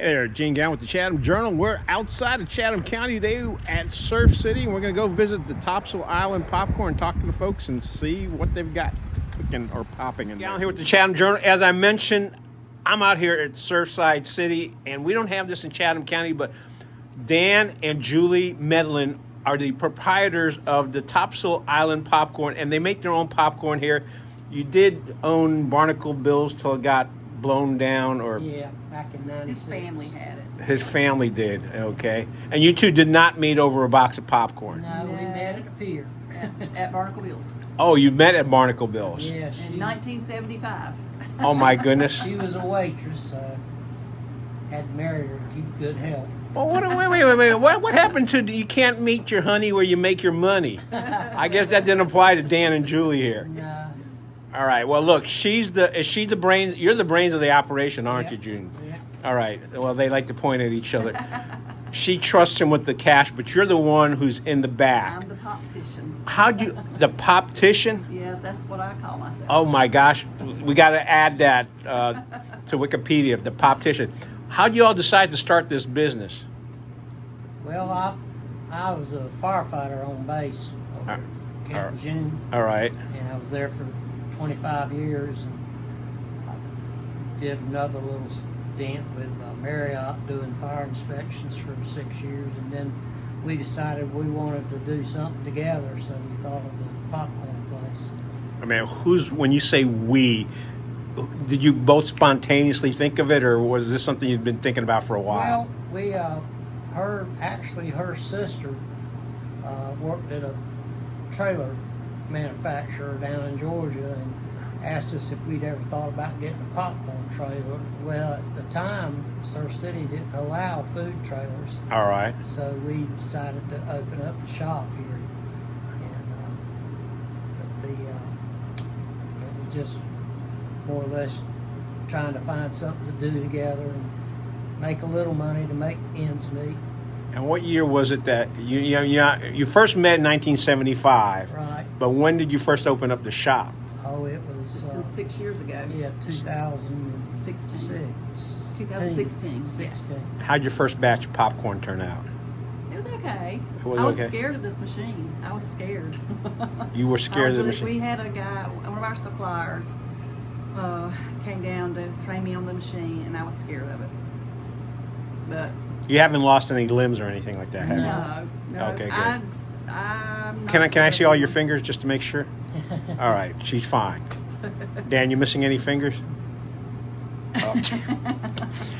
Hey there, Gene Galin with the Chatham Journal. We're outside of Chatham County today at Surf City, and we're going to go visit the Topsail Island Popcorn, talk to the folks, and see what they've got cooking or popping in there. Galin here with the Chatham Journal. As I mentioned, I'm out here at Surfside City, and we don't have this in Chatham County, but Dan and Julie Medlin are the proprietors of the Topsail Island Popcorn, and they make their own popcorn here. You did own Barnacle Bill's till it got blown down, or yeah, back in '96. His family had it. his family did. Okay, and you two did not meet over a box of popcorn. No, we met at the pier. At Barnacle Bill's Oh, you met at Barnacle Bill's. Yeah, in 1975. Oh my goodness. she was a waitress. Had to marry her to keep good health. Well, wait. What happened to you can't meet your honey where you make your money? I guess that didn't apply to Dan and Julie here. No. All right. Well, look, is she the brain? You're the brains of the operation, aren't you, June? Yeah. All right. Well, they like to point at each other. She trusts him with the cash, but you're the one who's in the back. I'm the poptician. The poptician? Yeah, that's what I call myself. Oh my gosh, we got to add that to Wikipedia, the poptician. How'd you all decide to start this business? Well, I was a firefighter on base over at Camp June, All right. and I was there for 25 years. And I did another little stint with Marriott doing fire inspections for 6 years, and then we decided we wanted to do something together, so we thought of the popcorn place. I mean, when you say we, did you both spontaneously think of it, or was this something you'd been thinking about for a while? Well, we, her sister worked at a trailer manufacturer down in Georgia and asked us if we'd ever thought about getting a popcorn trailer. Well, at the time, Surf City didn't allow food trailers. All right. So we decided to open up the shop here. And it was just more or less trying to find something to do together and make a little money to make ends meet. And what year was it that you first met in 1975? Right. But when did you first open up the shop? Oh, it was It's been 6 years ago. yeah, 2016. 2016. 16. How'd your first batch of popcorn turn out? It was okay. It was I was okay? scared of this machine. I was scared. You were scared of the We machine? had a guy, one of our suppliers, came down to train me on the machine, and I was scared of it. But You haven't lost any limbs or anything like that, have you? no. Okay, good. I'm not Can I scared see of all it. your fingers just to make sure? All right, she's fine. Dan, you missing any fingers? Oh.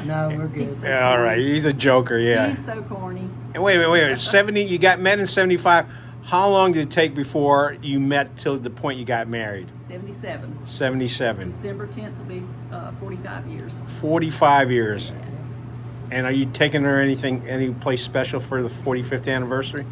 No, we're good. He's so Yeah, all right, he's a joker, yeah. He's so corny. And wait a minute. 70, you got met in 75. How long did it take before you met till the point you got married? 77. 77. December 10th will be 45 years. 45 years. And are you taking her any place special for the 45th anniversary?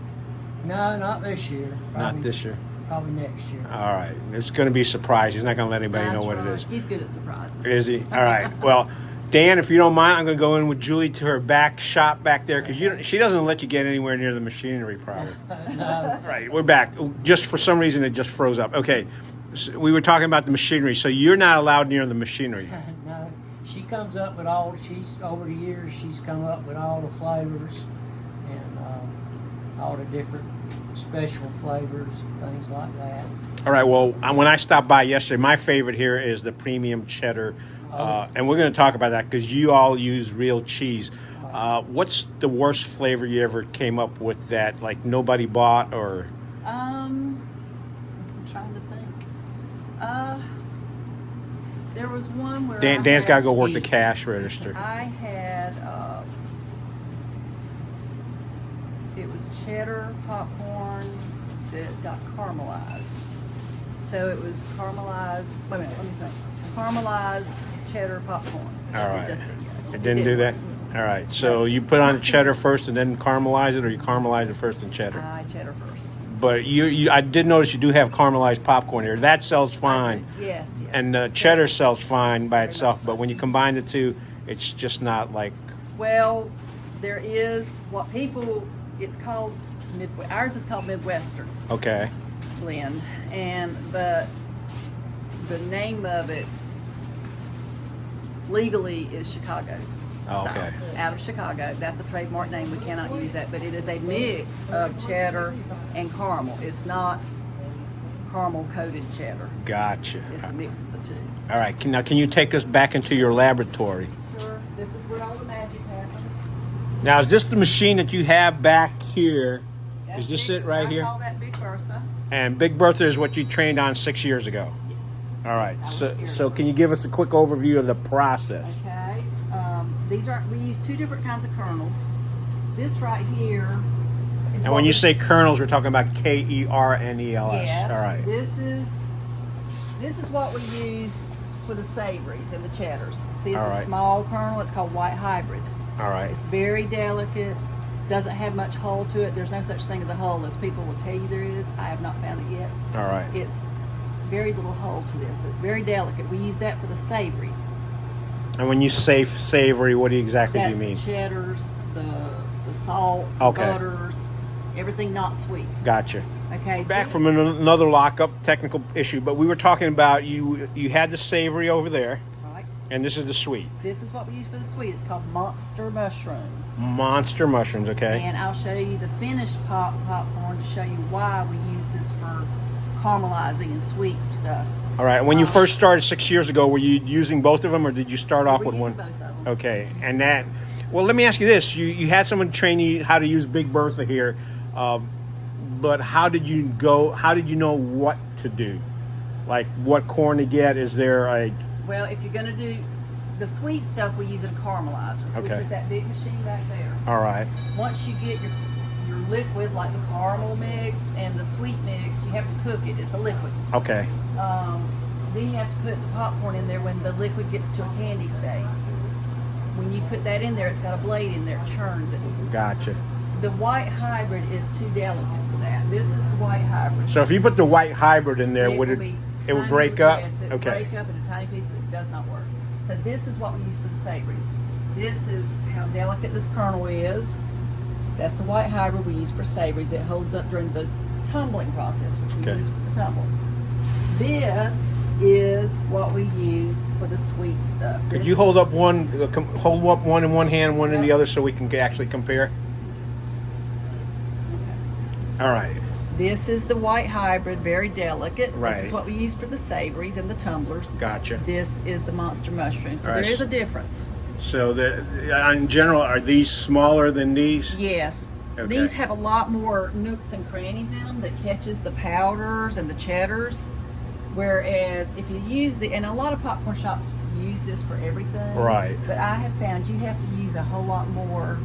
No, not this year. Not this year. Probably next year. All right. It's going to be a surprise. He's not going to let anybody know what it is. He's good at surprises. Is he? All right. Well, Dan, if you don't mind, I'm going to go in with Julie to her back shop back there because she doesn't let you get anywhere near the machinery, probably. No. Right. We're back. Just for some reason, it just froze up. Okay. So we were talking about the machinery. So you're not allowed near the machinery. No, she comes up with over the years, she's come up with all the flavors and all the different special flavors and things like that. All right. Well, when I stopped by yesterday, my favorite here is the premium cheddar. And we're going to talk about that because you all use real cheese. What's the worst flavor you ever came up with that like nobody bought or? I'm trying to think. There was one where Dan's got to go work the cash register. I had it was cheddar popcorn that got caramelized. So it was caramelized. Wait a minute, let me think. Caramelized cheddar popcorn. All right. Just It didn't do that? All right. So you put on cheddar first and then caramelize it, or you caramelize it first and cheddar? Cheddar first. But I did notice you do have caramelized popcorn here. That sells fine. Yes. And So- cheddar sells fine by Very itself. much so. But when you combine the two, it's just not like. Well, there is what people. It's called Midwest. Ours is called Midwestern Okay. blend, and the name of it legally is Chicago. Oh, style, okay. out of Chicago. That's a trademark name. We cannot use that, but it is a mix of cheddar and caramel. It's not caramel coated cheddar. Gotcha. It's a mix of the two. All right. Now, can you take us back into your laboratory? Sure. This is where all the magic happens. Now, is this the machine that you have back here? That's Is this Big- it right I here? call that Big Bertha. And Big Bertha is what you trained on 6 years ago. Yes. All right. I was So, here. so can you give us a quick overview of the process? Okay. We use two different kinds of kernels. This right here is. And what when you we- say kernels, we're talking about Kernels. Yes. All right. This is what we use for the savories and the cheddars. See, it's All a right. small kernel. It's called white hybrid. All right. It's very delicate. Doesn't have much hull to it. There's no such thing as a hull, as people will tell you there is. I have not found it yet. All right. It's very little hull to this. So it's very delicate. We use that for the savories. And when you say savory, what exactly That's do you mean? the cheddars, the salt, Okay. the butters, everything not sweet. Gotcha. Okay. Back this- from another lockup technical issue, but we were talking about you had the savory over there, Right. and this is the sweet. This is what we use for the sweet. It's called monster mushroom. Monster mushrooms, okay? And I'll show you the finished popcorn to show you why we use this for caramelizing and sweet stuff. All right. When you first started 6 years ago, were you using both of them, or did you start off We're with using one? both of them. Okay. And that. Well, let me ask you this: you had someone train you how to use Big Bertha here, but how did you go? How did you know what to do? Like what corn to get? Is there a Well, if you're going to do the sweet stuff, we use a caramelizer, which Okay. is that big machine back there. all right? Once you get your liquid, like the caramel mix and the sweet mix, you have to cook it. It's a liquid. Okay. Then you have to put the popcorn in there when the liquid gets to a candy state. When you put that in there, it's got a blade in there, it churns it. Gotcha. The white hybrid is too delicate for that. This is the white hybrid. So if you put the white hybrid in there, would will it be it would tiny, break up? Yes, it would Okay. break up in a tiny piece. It does not work. So this is what we use for the savories. This is how delicate this kernel is. That's the white hybrid we use for savories. It holds up during the tumbling process, which we Okay. use for the tumble. This is what we use for the sweet stuff. Could This- you hold up one in one hand, one in the Yep. other, so we can actually compare? All right. This is the white hybrid, very delicate. Right. This is what we use for the savories and the tumblers. Gotcha. This is the monster mushroom. So All right. there is a difference. So in general, are these smaller than these? Yes. Okay. These have a lot more nooks and crannies in them that catches the powders and the cheddars. Whereas if you use and a lot of popcorn shops use this for everything. Right. But I have found you have to use a whole lot more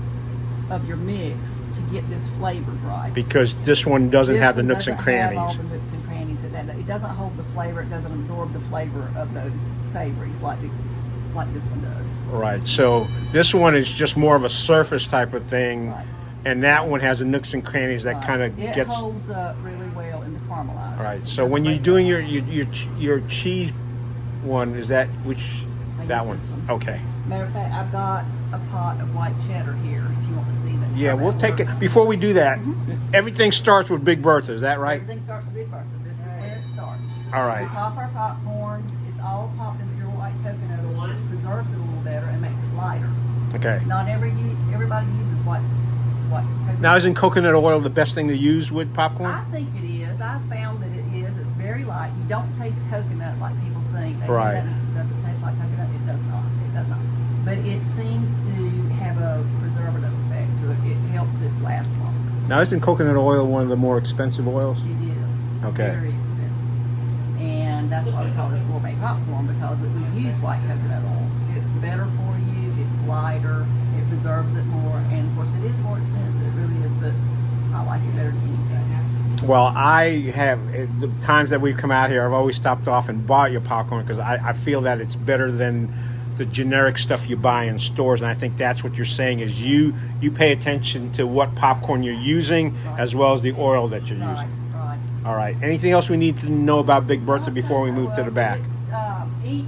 of your mix to get this flavored right. Because this one doesn't This have the one nooks and doesn't have crannies. all the nooks and crannies. It doesn't hold the flavor. It doesn't absorb the flavor of those savories like this one does. Right. So this one is just more of a surface type of thing, Right. and that one has the nooks and crannies that kind of It gets. holds up really well in the caramelizer. All right. It So doesn't when you're break doing up. your cheese one, is that which I that use one? this one. Okay. Matter of fact, I've got a pot of white cheddar here if you want to see that. Yeah, how we'll that take it. works. Before we do that, everything starts with Big Bertha. Is that right? Everything starts with Big Bertha. This is where it starts. All right. We pop our popcorn. It's all popped in pure white coconut oil, which preserves it a little better and makes it lighter. Okay. Not everybody uses white coconut. Now, isn't coconut oil the best thing to use with popcorn? I think it is. I found that it is. It's very light. You don't taste coconut like people think. They Right. Does it taste like coconut? It does not. It does not. But it seems to have a preservative effect to it. It helps it last longer. Now, isn't coconut oil one of the more expensive oils? It is. Okay. Very expensive. And that's why we call this gourmet popcorn, because we use white coconut oil. It's better for you. It's lighter. It preserves it more. And of course, it is more expensive. It really is. But I like it better than anything. Well, I have, the times that we've come out here, I've always stopped off and bought your popcorn because I feel that it's better than the generic stuff you buy in stores. And I think that's what you're saying is you pay attention to what popcorn you're using as well as the oil that you're Right. using. Right. All right. Anything else we need to know about Big Bertha before we move to the back? Each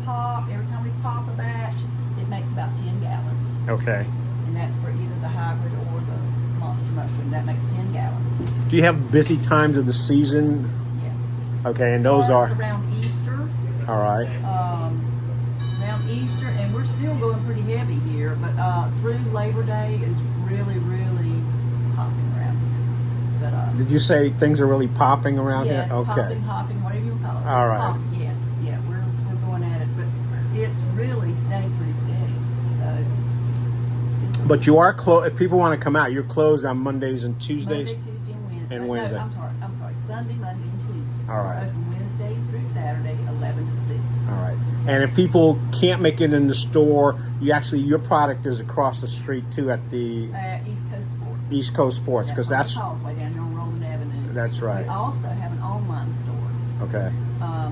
pop, every time we pop a batch, it makes about 10 gallons. Okay. And that's for either the hybrid or the monster mushroom. That makes 10 gallons. Do you have busy times of the season? Yes. Okay, and those Starts are around Easter. all right. Around Easter, and we're still going pretty heavy here, but through Labor Day is really, really popping around here. But Did you say things are really popping around yes, here? Okay. popping, hopping, whatever you call it. All right. Yeah, we're going at it, but it's really staying pretty steady. So it's good. But you are closed. If people want to come out, you're closed on Mondays and Tuesdays. Monday, Tuesday, and Wednesday. And Wednesday. No, I'm sorry. Sunday, Monday, and Tuesday. All right. We're open Wednesday through Saturday, 11 to 6. All right. And if people can't make it in the store, your product is across the street too at the East Coast Sports. East Coast Sports, because on that's the Causeway down here on Roland Avenue. That's right. We also have an online store. okay.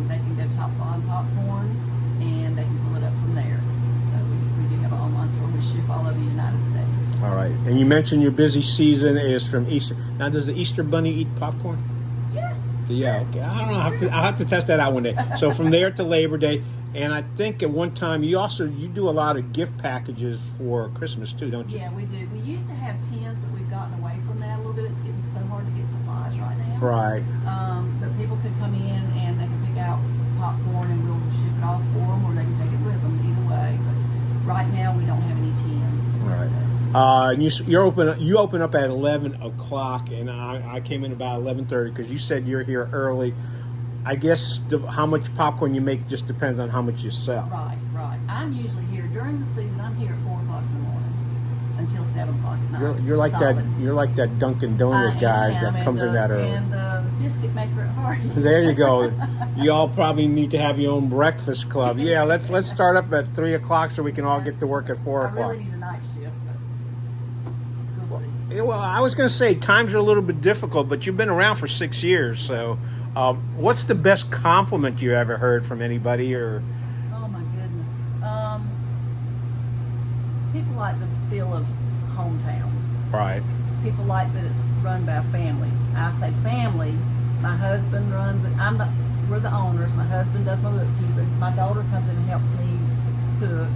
They can go to Topsail Island Popcorn, and they can pull it up from there. So we do have an online store. We ship all over the United States. All right. And you mentioned your busy season is from Easter. Now, does the Easter Bunny eat popcorn? Yeah. Yeah. Okay. I don't know. I'll have to test that out one day. So from there to Labor Day, and I think at one time you do a lot of gift packages for Christmas too, don't you? Yeah, we do. We used to have tins, but we've gotten away from that a little bit. It's getting so hard to get supplies right now. Right. But people could come in and they can pick out popcorn, and we'll ship it off for them, or they can take it with them. Either way. But right now we don't have any tins. All right. And you open up at 11 o'clock, and I came in about 11:30 because you said you're here early. I guess how much popcorn you make just depends on how much you sell. Right. I'm usually here during the season. I'm here at 4 o'clock in the morning until 7 o'clock at night. You're like Solid. that. You're like that Dunkin' Donut guys that comes in that early. And the biscuit maker at Hardee's. There you go. You all probably need to have your own breakfast club. Yeah, let's start up at 3 o'clock so we can all get to work at 4 o'clock. I really need a night shift, but we'll see. Well, I was going to say times are a little bit difficult, but you've been around for 6 years. So, what's the best compliment you ever heard from anybody? Or Oh my goodness. People like the feel of hometown. right, People like that it's run by a family. I say family. My husband runs it. We're the owners. My husband does my bookkeeping. My daughter comes in and helps me cook.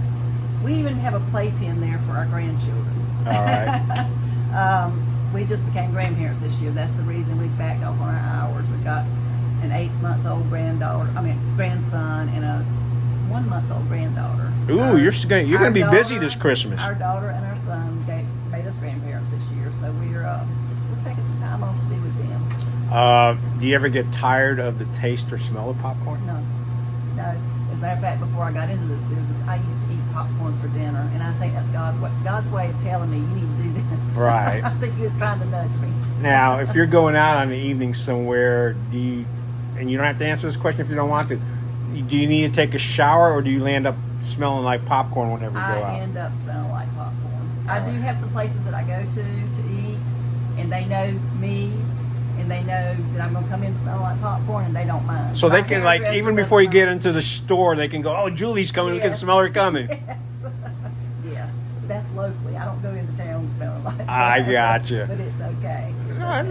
We even have a playpen there for our grandchildren. all right, We just became grandparents this year. That's the reason we backed off on our hours. We got an 8-month-old grandson, and a 1-month-old granddaughter. Ooh, you're gonna be busy this Christmas. Our daughter and our son made us grandparents this year, so we're taking some time off to be with them. Do you ever get tired of the taste or smell of popcorn? No. As a matter of fact, before I got into this business, I used to eat popcorn for dinner, and I think that's God's way of telling me you need to do this. Right. I think He was trying to nudge me. Now, if you're going out on the evening somewhere, and you don't have to answer this question if you don't want to, do you need to take a shower, or do you end up smelling like popcorn whenever you go out? I end up smelling like popcorn. I do right. have some places that I go to eat, and they know me, and they know that I'm going to come in smelling like popcorn, and they don't mind. So My they can, hairdresser even doesn't before you mind. get into the store, they can go, oh, Julie's coming, we can Yes. smell her coming. Yes. Yes. But that's locally. I don't go into town smelling like popcorn. I gotcha. But it's okay. No,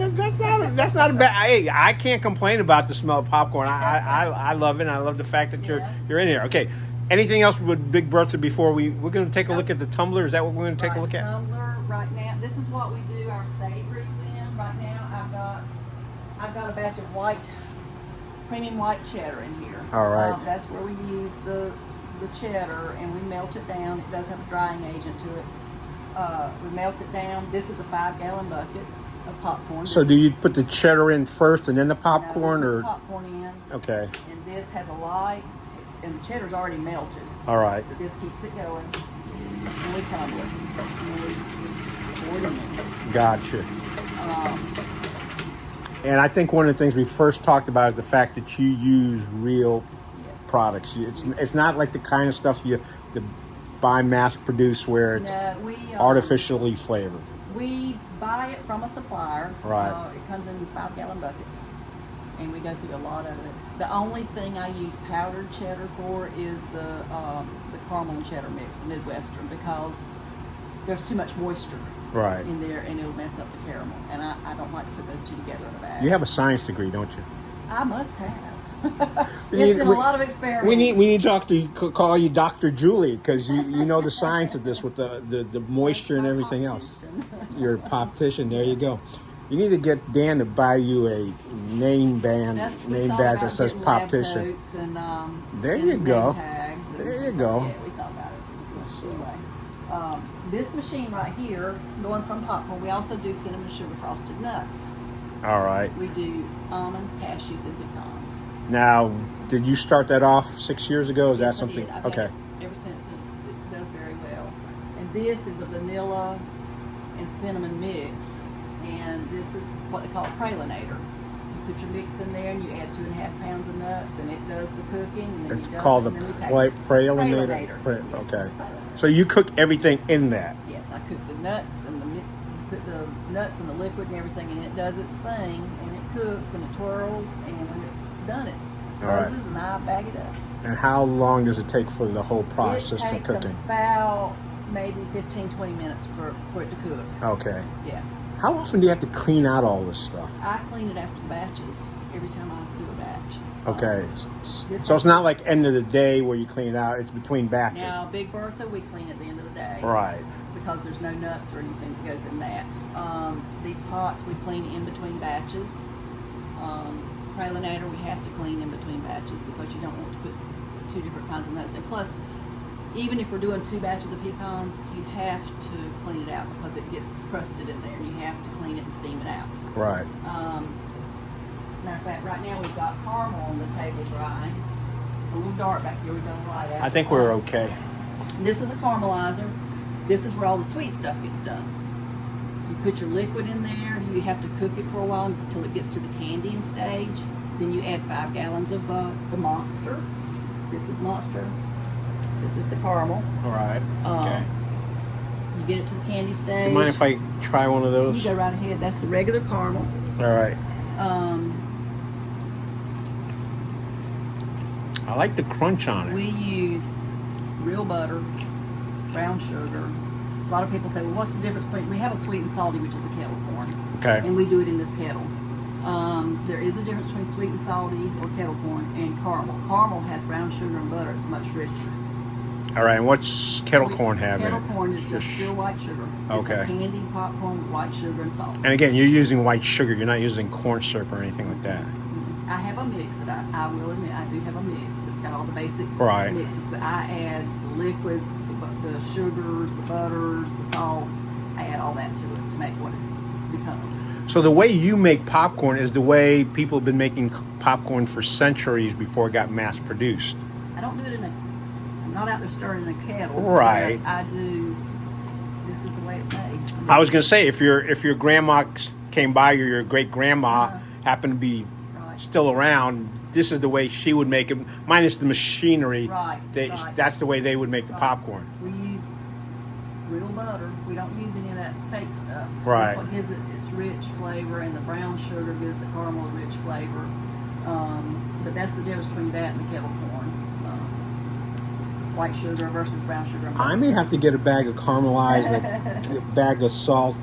that's not a bad. Hey, I can't complain about the smell of popcorn. I love it. And I love the fact that you're in here. Okay. Anything else with Big Bertha before we're going to take a look at the tumbler? Is that what we're going to take a look at? Tumbler right now. This is what we do our savories in right now. I've got a batch of premium white cheddar in here. All right. That's where we use the cheddar, and we melt it down. It does have a drying agent to it. We melt it down. This is a 5-gallon bucket of popcorn. So do you put the cheddar in first and then the popcorn, No, we put or the popcorn in, okay? and this has a light, and the cheddar's already melted. All right. This keeps it going. And we tumble it. And we pour it in. Gotcha. And I think one of the things we first talked about is the fact that you use real Yes. products. It's not like the kind of stuff you buy mass produced where it's No, we artificially flavored. We buy it from a supplier. Right. It comes in 5-gallon buckets, and we go through a lot of it. The only thing I use powdered cheddar for is the caramel and cheddar mix, the Midwestern, because there's too much moisture Right. in there, and it'll mess up the caramel. And I don't like to put those two together in a bag. You have a science degree, don't you? I must have. We It's need- been a lot of experiments. We need to call you Dr. Julie, because you know the science of this with the moisture and everything else. You're a poptician. There you go. You need to get Dan to buy you a name badge that says poptician. And, There and you name go. tags and There you things go. like that. Yeah, we thought Anyway, this machine right here, going from popcorn, we also do cinnamon sugar frosted nuts. All right. We do almonds, cashews, and pecans. Now, did you start that off 6 years ago? Is that Yes, something? I did. I've Okay. had it ever since. It does very well. And this is a vanilla and cinnamon mix, and this is what they call a pralinator. You put your mix in there, and you add 2.5 pounds of nuts, and it does the cooking. And then It's you dump called it, the and then we pack it. pralinator. Yes, Okay. pralinator. So you cook everything in that. Yes, I cook the nuts and put the nuts and the liquid and everything, and it does its thing, and it cooks and it twirls, and when it's done, it All right. buzzes, and I bag it up. And how long does it take for the whole process It for takes cooking? about maybe 15-20 minutes for it to cook. Okay. Yeah. How often do you have to clean out all this stuff? I clean it after the batches every time I do a batch. Okay. This So it's not like end of the day where you clean it out. It's between batches. Now, Big Bertha, we clean at the end of the day. Right. Because there's no nuts or anything that goes in that. These pots we clean in between batches. Pralinator we have to clean in between batches because you don't want to put 2 different kinds of nuts in. Plus, even if we're doing 2 batches of pecans, you have to clean it out because it gets crusted in there. You have to clean it and steam it out. Right. Matter of fact, right now we've got caramel on the table drying. It's a little dark back here. We've got a light out. I think we're okay. This is a caramelizer. This is where all the sweet stuff gets done. You put your liquid in there. You have to cook it for a while until it gets to the candying stage. Then you add 5 gallons of the Monster. This is Monster. This is the caramel. All right. Okay. You get it to the candy stage. Do you mind if I try one of You those? go right ahead. That's the regular caramel. All right. I like the crunch on it. We use real butter, brown sugar. A lot of people say, well, what's the difference between, we have a sweet and salty, which is a kettle corn. Okay. And we do it in this kettle. There is a difference between sweet and salty or kettle corn and caramel. Caramel has brown sugar and butter. It's much richer. All right. And what's kettle corn have in Kettle it? corn is just pure white sugar. It's Okay. a candied popcorn with white sugar and salt. And again, you're using white sugar. You're not using corn syrup or anything like that. I have a mix that I will admit, I do have a mix that's got all the basic Right. mixes, but I add the liquids, the sugars, the butters, the salts. I add all that to it to make what it becomes. So the way you make popcorn is the way people have been making popcorn for centuries before it got mass produced. I don't do it I'm not out there stirring in a kettle. Right. I do, this is the way it's made. I was going to say, if your grandma came by or your great grandma happened to be Right. still around, this is the way she would make it, minus the machinery. Right, right. That's the way they would make the Right. popcorn. We use real butter. We don't use any of that fake stuff. Right. That's what gives it its rich flavor, and the brown sugar gives the caramel a rich flavor. But that's the difference between that and the kettle corn. White sugar versus brown sugar. I may have to get a bag of caramelized, a bag of salt,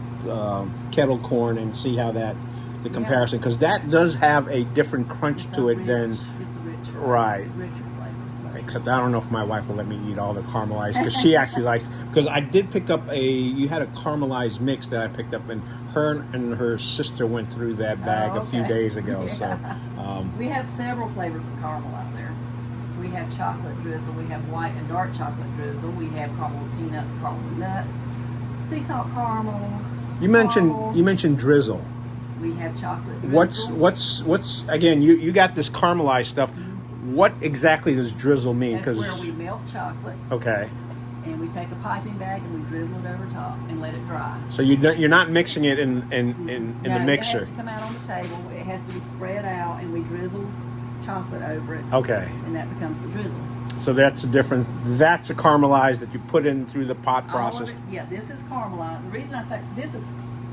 kettle corn, and see how the comparison, because that does have a different crunch to it than. It's a rich flavor. Right. Richer flavor. Except I don't know if my wife will let me eat all the caramelized, because she actually likes. Because I did pick up you had a caramelized mix that I picked up, and her sister went through that bag a few okay. days ago. Yeah. So We have several flavors of caramel out there. We have chocolate drizzle, we have white and dark chocolate drizzle, we have caramel with peanuts, caramel with nuts, sea salt caramel. you caramel. mentioned drizzle. We have chocolate drizzle. What's again? You got this caramelized stuff. What exactly does drizzle mean? That's where we melt chocolate Okay. and we take a piping bag and we drizzle it over top and let it dry. So you're not mixing it in the No, mixer. It has to come out on the table. It has to be spread out, and we drizzle chocolate over it. Okay. And that becomes the drizzle. So that's a caramelized that you put in through the pot All of process. it, yeah, this is caramelized. The reason I say this is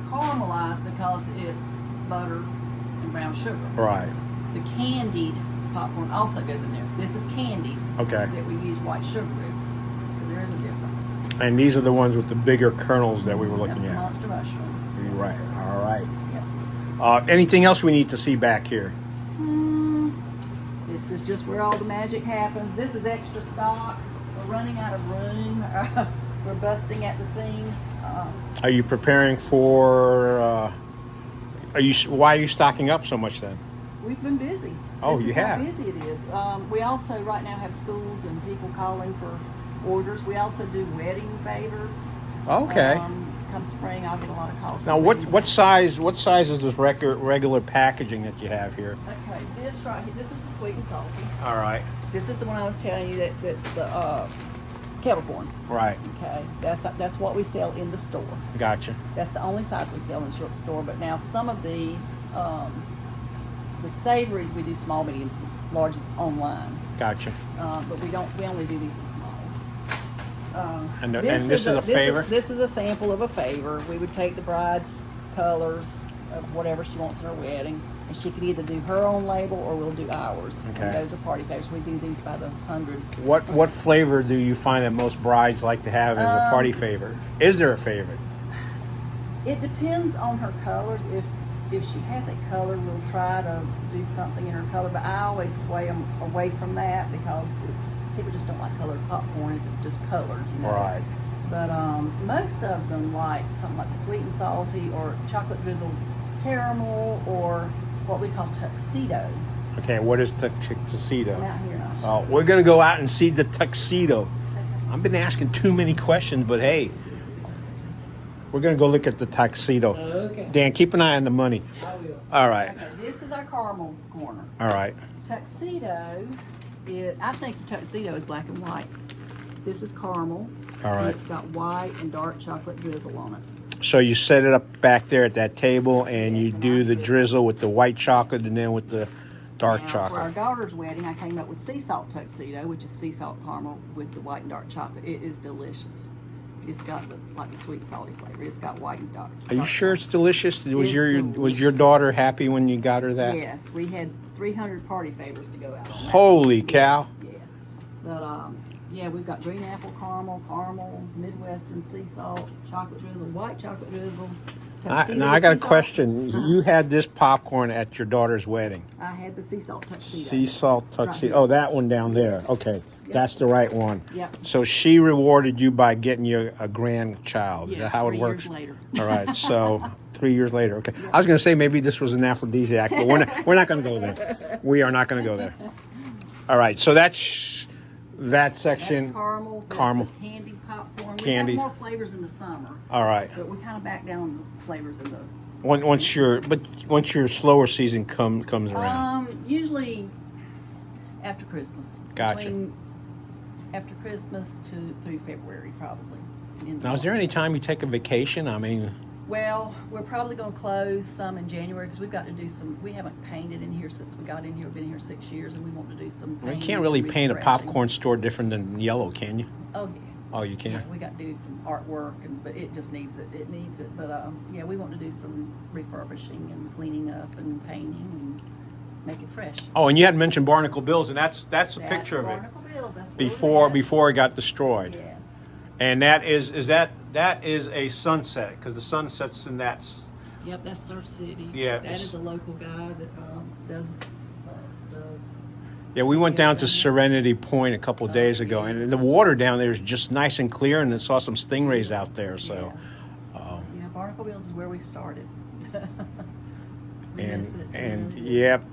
caramelized because it's butter and brown sugar. Right. The candied popcorn also goes in there. This is candied. Okay. That we use white sugar with. So there is a difference. And these are the ones with the bigger kernels that we were That's looking the at. monster mushrooms. Right. All right. Yep. Anything else we need to see back here? This is just where all the magic happens. This is extra stock. We're running out of room. We're busting at the seams. Are you preparing for? Why are you stocking up so much then? We've been busy. Oh, This you is how have? busy it is. We also right now have schools and people calling for orders. We also do wedding favors. Okay. Come spring, I'll get a lot of calls. Now, for what wedding what size is this regular packaging that you have here? Okay, this right here, this is the sweet and salty. All right. This is the one I was telling you that's the kettle corn. Right. Okay, that's what we sell in the store. Gotcha. That's the only size we sell in the store. But now some of these, the savories, we do small, mediums, larges online. Gotcha. But we only do these in smalls. And this is a favor? This is a sample of a favor. We would take the bride's colors of whatever she wants in her wedding, and she could either do her own label or we'll do ours. Okay. And those are party favors. We do these by the hundreds. What flavor do you find that most brides like to have as a party favor? Is there a favorite? It depends on her colors. If she has a color, we'll try to do something in her color, but I always sway them away from that because people just don't like colored popcorn if it's just colored, you know. Right. But most of them like something like the sweet and salty or chocolate drizzled caramel or what we call tuxedo. Okay, what is tuxedo? I'm out here now. Oh, we're going to go out and see the tuxedo. I've been asking too many questions, but hey, we're going to go look at the tuxedo. Okay. Dan, keep an eye on the money. I will. All right. Okay, this is our caramel corner. All right. Tuxedo, I think the tuxedo is black and white. This is caramel. All right. And it's got white and dark chocolate drizzle on it. So you set it up back there at that table, and Yes, you and do I the do. drizzle with the white chocolate and then with the dark Now, for our chocolate. daughter's wedding, I came up with sea salt tuxedo, which is sea salt caramel with the white and dark chocolate. It is delicious. It's got the sweet and salty flavor. It's got white and dark. Are you sure it's delicious? Was It's your delicious. daughter happy when you got her that? Yes, we had 300 party favors to go out on that. Holy cow! Yeah, but yeah, we've got green apple caramel, Midwestern sea salt, chocolate drizzle, white chocolate drizzle. Tuxedo Now I got a sea salt. question. You had this popcorn at your daughter's wedding. I had the sea salt tuxedo. Sea salt tuxedo. Right here. Oh, that one down there. Yes. Okay, Yep. that's the right one. Yep. So she rewarded you by getting you a grandchild. Is Yes, that how it 3 works? years later. All right. So 3 years later. Okay. I was going to say maybe this was an aphrodisiac, but we're not going to go there. We are not going to go there. All right. So that's that section. That's caramel. That's Caramel. the candy popcorn. Candy. We have more flavors in the summer, All right. but we kind of back down the flavors in the. Once your slower season comes around. Usually after Christmas. Gotcha. After Christmas through February, probably. In Now, is there any time you take a vacation? I mean, Well, we're probably going to close some in January because we've got to do some. We haven't painted in here since we got in here. We've been here 6 years, and we want to do some. you painting can't really and paint a refreshing. popcorn store different than yellow, can you? Oh yeah. Oh, you can. Yeah, we got to do some artwork, but it just needs it. It needs it. But yeah, we want to do some refurbishing and cleaning up and painting and make it fresh. Oh, and you had mentioned Barnacle Bills, and that's a picture of it Barnacle Bills, that's where before we're it got destroyed. at. Yes. And that is a sunset because the sun sets in that. Yep, that's Surf City. Yeah, That is a local guy that does the. Yeah, we went down to Serenity Point a couple of days ago, yeah. and the water down there is just nice and clear, and I saw some stingrays out there. So, Yeah, Barnacle Bills is where we started. We miss it. and yep,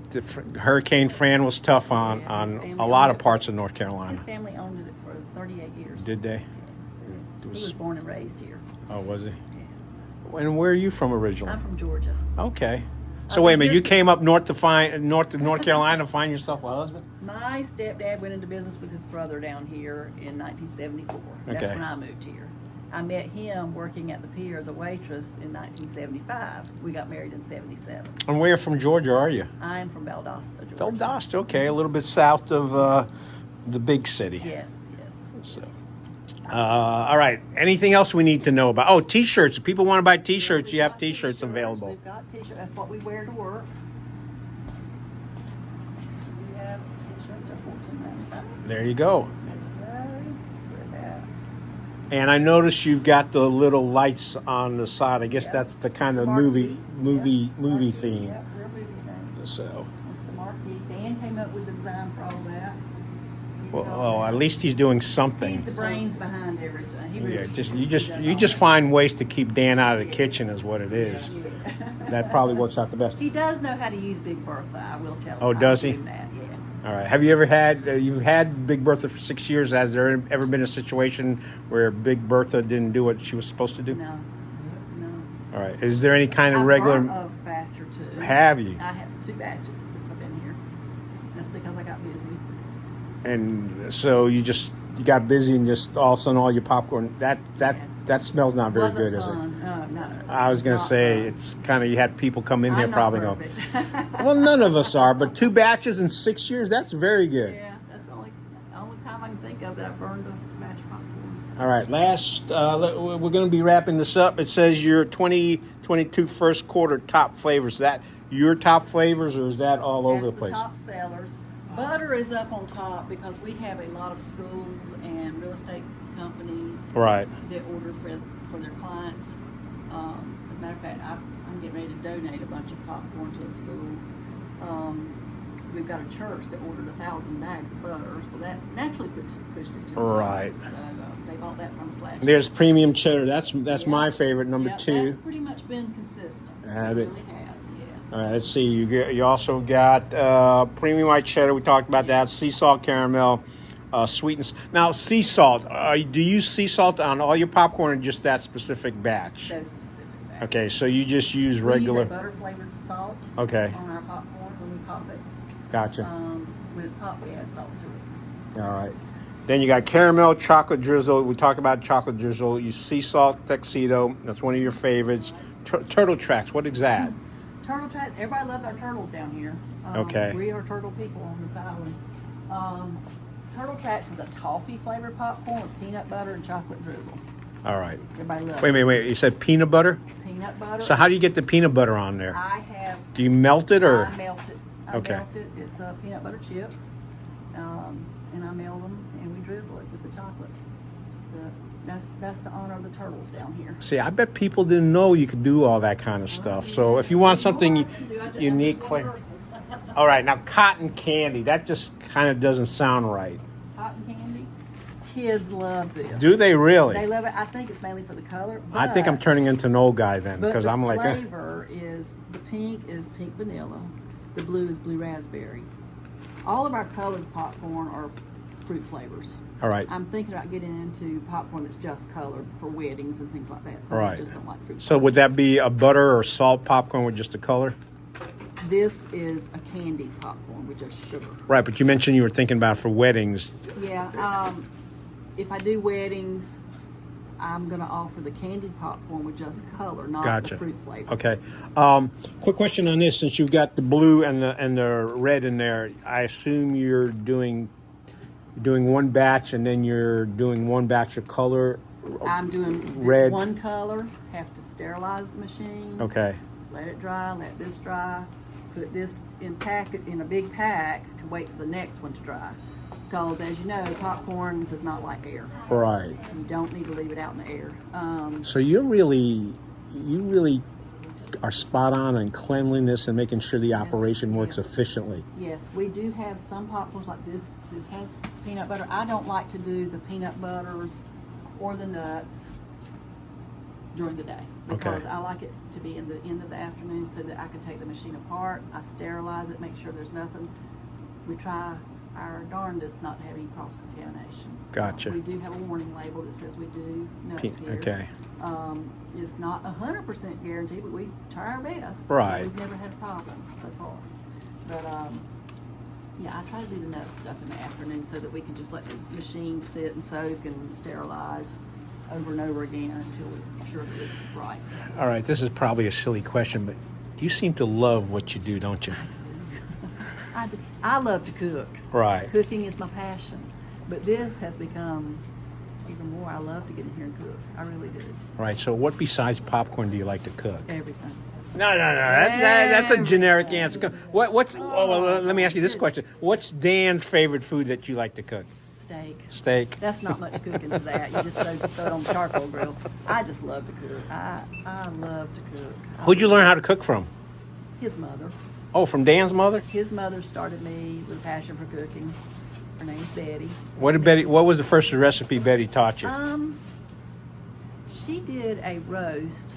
Hurricane Fran was tough on Yeah, his family a lot of owned it. parts of North Carolina. His family owned it for 38 years. Did they? He was born and raised here. Oh, was he? Yeah. And where are you from originally? I'm from Georgia. Okay. So I wait a mean, minute, you this is- came up north to North Carolina to find yourself a husband? My stepdad went into business with his brother down here in 1974. That's Okay. when I moved here. I met him working at the pier as a waitress in 1975. We got married in 77. And where from Georgia are you? I am from Valdosta, Georgia. Valdosta, okay, a little bit south of the big city. Yes, yes. So, all right. Anything else we need to know about? Oh, T-shirts. If people want to buy T-shirts, you have T-shirts available. We've got T-shirts. That's what we wear to work. We have T-shirts are $14.95. There you go. We're at And I noticed you've got the little lights on the side. I guess Yep. that's the kind of marquee. movie Yep, marquee. theme. Yep, we're a movie theme. So, That's the marquee. Dan came up with the design for all that. He did all well, that. at least he's doing He's something. the brains behind everything. He really Yeah, is. you He does just all find ways to keep Dan out of the kitchen is what it is. that. Yeah. That probably works out the best. He does know how to use Big Bertha. I will tell him. Oh, does I he? do That, yeah. All right. Have you ever had, you've had Big Bertha for 6 years. Has there ever been a situation where Big Bertha didn't do what she was supposed to do? No. All right. Is there any kind of I've regular? burnt a batch or two. Have you? I have 2 batches since I've been here. That's because I got busy. And so you got busy and just all of a sudden all your popcorn, that smells not very Wasn't good, is it? fun. No. I was going to Not say, fun. it's kind of, you had people come in here I'm not probably go, perfect. well, none of us are, but 2 batches in 6 years, that's very good. Yeah, that's the only time I can think of that I burned a batch of popcorn. So. All right, we're going to be wrapping this up. It says your 2022 first quarter top flavors. Is that your top flavors, or is that all over the place? Top sellers. Butter is up on top because we have a lot of schools and real estate companies Right. that order for their clients. As a matter of fact, I'm getting ready to donate a bunch of popcorn to a school. We've got a church that ordered 1,000 bags of butter, so that naturally pushed it to the top. Right. So they bought that from us last year. There's premium cheddar. That's my Yeah. favorite, number Yeah, 2. That's pretty much been consistent. Have it? really has, yeah. All right, let's see. You also got premium white cheddar. We talked about that. Sea salt caramel, sweetness. Now, sea salt. Do you use sea salt on all your popcorn or just that specific batch? Those specific bags. Okay, so you just use regular. We use a butter flavored salt Okay, on our popcorn when we pop it. gotcha. When it's popped, we add salt to it. All right. Then you got caramel, chocolate drizzle. We talked about chocolate drizzle. You sea salt tuxedo. That's one of your favorites. Turtle tracks. What is that? Turtle tracks. Everybody loves our turtles down here. Okay. We are turtle people on this island. Turtle tracks is a toffee flavored popcorn with peanut butter and chocolate drizzle. All right. Everybody loves Wait. You said peanut butter? peanut butter. So how do you get the peanut butter on there? I have. Do you melt it or? I melt it. Okay. Melt it. It's a peanut butter chip, and I melt them and we drizzle it with the chocolate. That's to honor the turtles down here. See, I bet people didn't know you could do all that kind of stuff. So if you want something unique flavor. All right, now cotton candy. That just kind of doesn't sound right. Cotton candy. Kids love this. Do they really? They love it. I think it's mainly for the color. I think I'm turning into an old guy then because I'm like, the flavor is the pink is pink vanilla, the blue is blue raspberry. All of our colored popcorn are fruit flavors. all right. I'm thinking about getting into popcorn that's just colored for weddings and things like that. So Right. I just don't like fruit. So would that be a butter or salt popcorn with just the color? This is a candy popcorn with just sugar. Right, but you mentioned you were thinking about for weddings. Yeah. If I do weddings, I'm gonna offer the candy popcorn with just color, not Gotcha. the fruit flavors. Okay. Quick question on this: since you've got the blue and the red in there, I assume you're doing one batch and then you're doing one batch of color. I'm doing this Red. one color. Have to sterilize the machine. Okay. Let it dry. Let this dry. Put this in a big pack to wait for the next one to dry. Because as you know, popcorn does not like air. Right. You don't need to leave it out in the air. So you really are spot on in cleanliness and making sure the operation works yes. efficiently. Yes, we do have some popcorns like this. This has peanut butter. I don't like to do the peanut butters or the nuts during the day because Okay. I like it to be in the end of the afternoon so that I can take the machine apart. I sterilize it, make sure there's nothing. We try our darndest not to have any cross-contamination. Gotcha. We do have a warning label that says we do nuts here. Okay. It's not 100% guaranteed, but we try our best. Right. We've never had a problem so far. But yeah, I try to do the nut stuff in the afternoon so that we can just let the machine sit and soak and sterilize over and over again until we're sure that it's right. All right. This is probably a silly question, but you seem to love what you do, don't you? I love to cook. Right. Cooking is my passion. But this has become even more. I love to get in here and cook. I really do. Right. So what besides popcorn do you like to cook? Everything. No. That's a generic answer. What's? Well, let me ask you this question: what's Dan's favorite food that you like to cook? Steak. Steak. That's not much cooking to that. You just throw it on the charcoal grill. I just love to cook. I love to cook. Who'd you learn how to cook from? His mother. Oh, from Dan's mother. His mother started me with a passion for cooking. Her name's Betty. What was the first recipe Betty taught you? She did a roast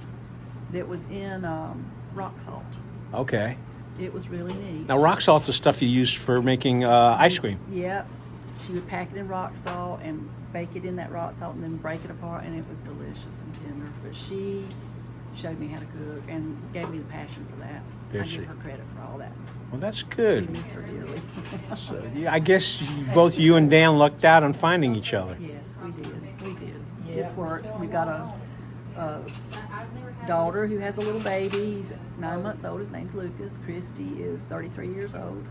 that was in rock salt. Okay. It was really neat. Now, rock salt's the stuff you use for making ice cream. Yep. She would pack it in rock salt and bake it in that rock salt and then break it apart, and it was delicious and tender. But she showed me how to cook and gave me the passion for that. Did I she? give her credit for all that. Well, that's We good. miss her dearly. So, yeah, I guess both you and Dan lucked out on finding each other. Yes, we did. We did. It's worked. We got a daughter who has a little baby. He's 9 months old. His name's Lucas. Christy is 33 years old.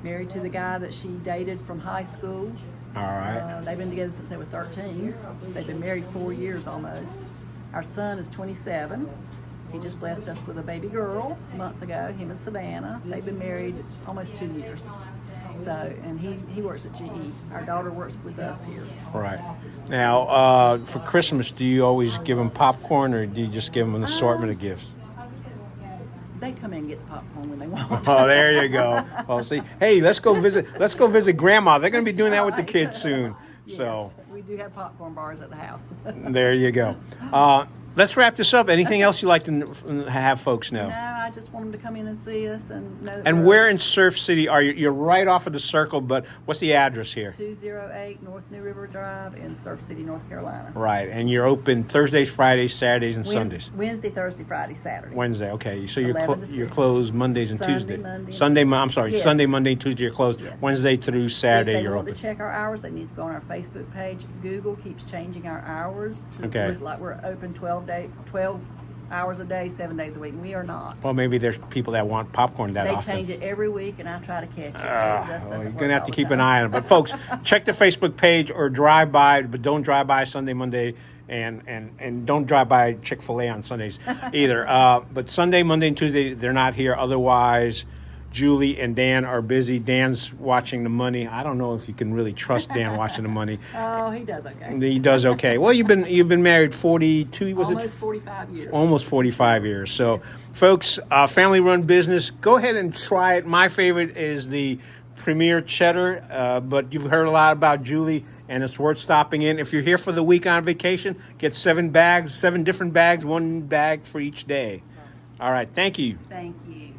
Married to the guy that she dated from high school. All right. They've been together since they were 13. They've been married 4 years almost. Our son is 27. He just blessed us with a baby girl a month ago, him and Savannah. They've been married almost 2 years. So, and he works at GE. Our daughter works with us here. All right. Now, for Christmas, do you always give them popcorn, or do you just give them an assortment of gifts? They come in and get the popcorn when they want. Oh, there you go. Well, see, hey, let's go visit Grandma. They're going to be doing that with the kids soon. Yes, So we do have popcorn bars at the house. there you go. Let's wrap this up. Anything else you'd like to have folks know? No, I just want them to come in and see us and know. And where in Surf City are you? You're right off of the circle, but what's the address here? 208 North New River Drive in Surf City, North Carolina. Right, and you're open Thursdays, Fridays, Saturdays, and Sundays. Wednesday, Thursday, Friday, Saturday. Wednesday, okay. So you're 11 to you're 6. closed Mondays and Sunday, Tuesdays. Monday, and Sunday, Tuesday. I'm sorry. Yes. Sunday, Monday, and Tuesday you're closed. Yes. Wednesday through Saturday If they you're want open. to check our hours, they need to go on our Facebook page. Google keeps changing our hours to Okay. look like we're open 12 hours a day, 7 days a week. And we are not. Well, maybe there's people that want popcorn that They often. change it every week, and I try to catch it. It just Well, doesn't you're work gonna have all to the keep an time. eye on it. But folks, check the Facebook page or drive by, but don't drive by Sunday, Monday, and don't drive by Chick-fil-A on Sundays either. But Sunday, Monday, and Tuesday they're not here. Otherwise, Julie and Dan are busy. Dan's watching the money. I don't know if you can really trust Dan watching the money. Oh, he does okay. He does okay. Well, you've been married 42. Was Almost it 45 years. almost 45 years? So, folks, family-run business. Go ahead and try it. My favorite is the Premier Cheddar, but you've heard a lot about Julie, and it's worth stopping in. If you're here for the week on vacation, get 7 different bags, 1 bag for each day. All right, thank you. Thank you.